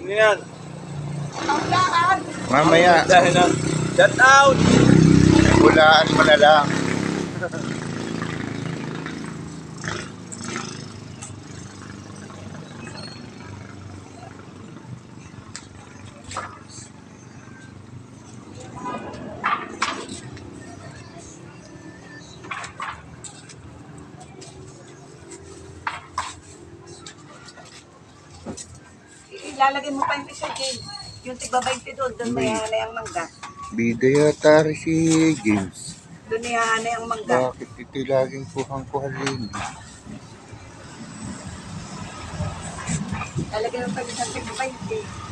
Ano yan? Mamaya, Dahil na. Shout out! hulaan mo na lang. Ilalagay mo pa yung isa, James. Yung tigba 20 doon, doon may hanay ang mangga. Bida yata rin si James. Doon may hanay ang mangga. Bakit ito laging kuhang-kuhalin? Lalagay mo pa yung isang tigba 20.